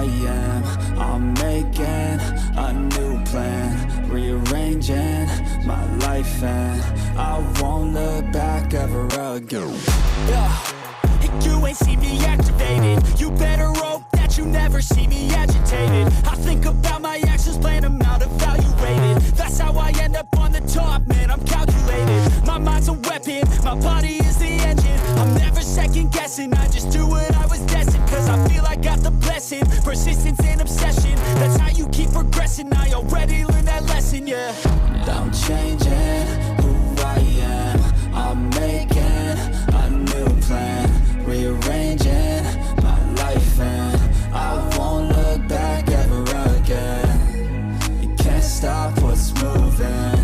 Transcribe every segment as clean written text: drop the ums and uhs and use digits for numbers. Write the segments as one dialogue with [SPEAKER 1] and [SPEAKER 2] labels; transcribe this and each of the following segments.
[SPEAKER 1] am. I'm making a new plan, rearranging my life, and I won't look back ever again.
[SPEAKER 2] You ain't see me activated. You better hope that you never see me agitated. I think about my actions, plan them out, evaluated. That's how I end up on the top, man, I'm calculated. My mind's a weapon, my body is the engine. I'm never second guessing, I just do what I was destined. Cause I feel I got the blessing, persistence and obsession. That's how you keep progressing, I already learned that lesson, yeah.
[SPEAKER 1] I'm changing who I am. I'm making a new plan, rearranging my life, and I won't look back ever again. You can't stop what's moving.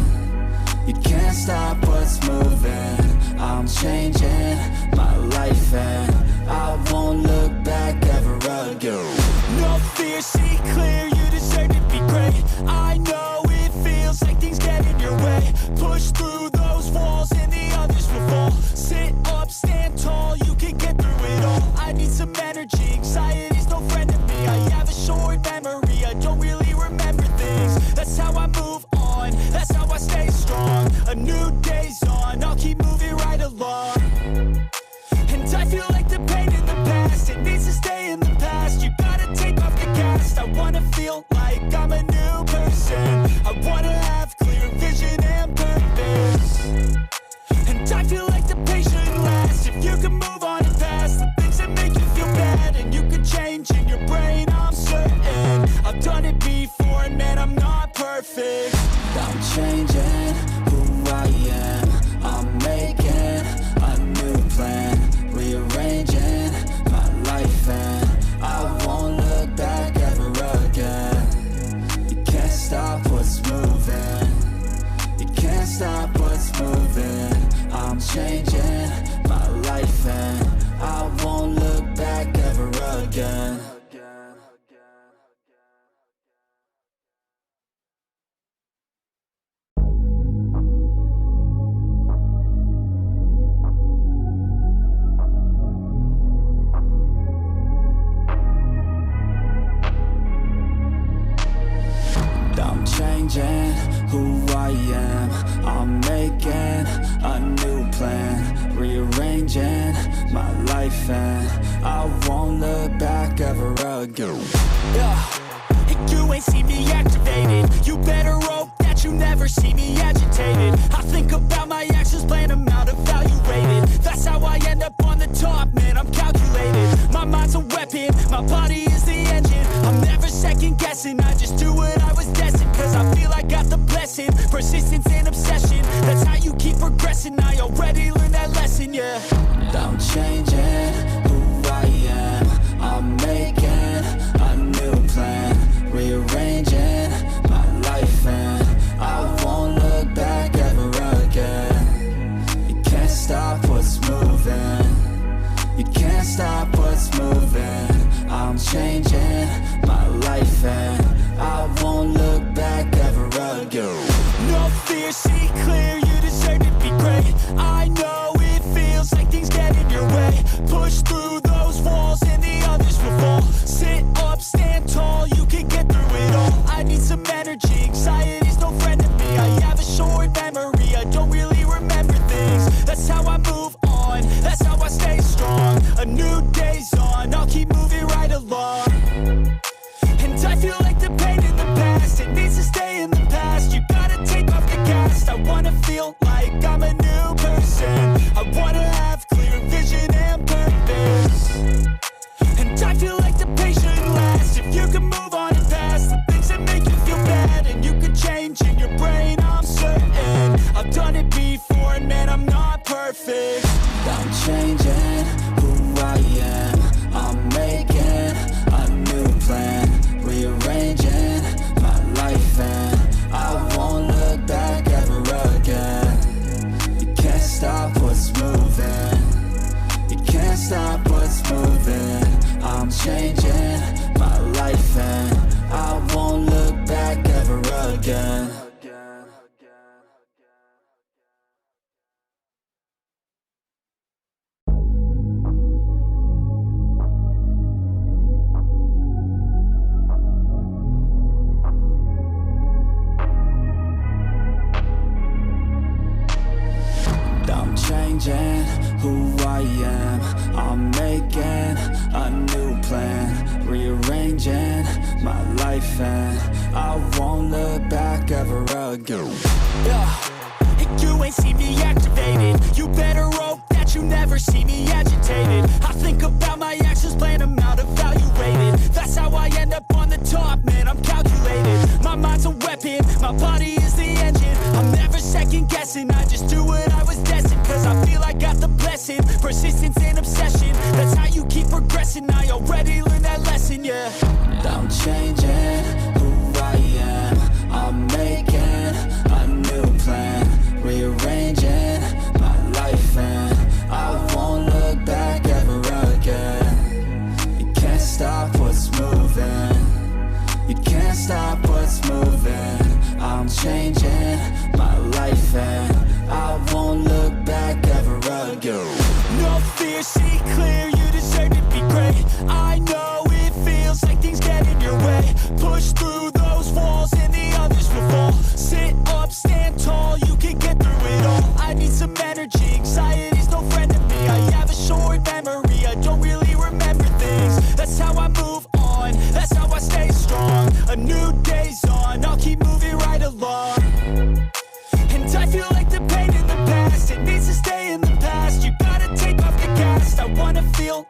[SPEAKER 1] You can't stop what's moving. I'm changing my life, and I won't look back ever again.
[SPEAKER 2] No fear, see clear, you deserve to be great. I know it feels like things get in your way. Push through those walls and the others will fall. Sit up, stand tall, you can get through it all. I need some energy, anxiety's no friend to me. I have a short memory, I don't really remember things. That's how I move on, that's how I stay strong. A new day's on, I'll keep moving right along. And I feel like the pain in the past, it needs to stay in the past. You gotta take off the cast. I wanna feel like I'm a new person. I wanna have clear vision and purpose. And I feel like the pain shouldn't last. If you can move on and past the things that make you feel bad, and you can change in your brain, I'm certain. I've done it before, and man, I'm not perfect.
[SPEAKER 1] I'm changing who I am. I'm making a new plan, rearranging my life, and I won't look back ever again. You can't stop what's moving. You can't stop what's moving. I'm changing my life, and I won't look back ever again. I'm changing who I am. I'm making a new plan, rearranging my life, and I won't look back ever again.
[SPEAKER 2] You ain't see me activated. You better hope that you never see me agitated. I think about my actions, plan them out, evaluated. That's how I end up on the top, man, I'm calculated. My mind's a weapon, my body is the engine. I'm never second guessing, I just do what I was destined. Cause I feel I got the blessing, persistence and obsession. That's how you keep progressing, I already learned that lesson, yeah.
[SPEAKER 1] I'm changing who I am. I'm making a new plan, rearranging my life, and I won't look back ever again. You can't stop what's moving. You can't stop what's moving. I'm changing my life, and I won't look back ever again.
[SPEAKER 2] No fear, see clear, you deserve to be great. I know it feels like things get in your way. Push through those walls and the others will fall. Sit up, stand tall, you can get through it all. I need some energy, anxiety's no friend to me. I have a short memory, I don't really remember things. That's how I move on, that's how I stay strong. A new day's on, I'll keep moving right along. And I feel like the pain in the past, it needs to stay in the past. You gotta take off the cast. I wanna feel like I'm a new person. I wanna have clear vision and purpose. And I feel like the pain shouldn't last. If you can move on and past the things that make you feel bad, and you can change in your brain, I'm certain. I've done it before, and man, I'm not perfect.
[SPEAKER 1] I'm changing who I am. I'm making a new plan, rearranging my life, and I won't look back ever again. You can't stop what's moving. You can't stop what's moving. I'm changing my life, and I won't look back ever again. changing who I am. I'm making a new plan, rearranging my life, and I won't look back ever again.
[SPEAKER 2] You ain't see me activated. You better hope that you never see me agitated. I think about my actions, plan them out, evaluated. That's how I end up on the top, man, I'm calculated. My mind's a weapon, my body is the engine. I'm never second guessing, I just do what I was destined. Cause I feel I got the blessing, persistence and obsession. That's how you keep progressing, I already learned that lesson, yeah.
[SPEAKER 1] I'm changing who I am. I'm making a new plan, rearranging my life, and I won't look back ever again. You can't stop what's moving. You can't stop what's moving. I'm changing my life, and I won't look back ever again.
[SPEAKER 2] No fear, see clear, you deserve to be great. I know it feels like things get in your way. Push through those walls and the others will fall. Sit up, stand tall, you can get through it all. I need some energy, anxiety's no friend to me. I have a short memory, I don't really remember things. That's how I move on, that's how I stay strong. A new day's on, I'll keep moving right along. And I feel like the pain in the past, it needs to stay in the past. You gotta take off the cast, I wanna feel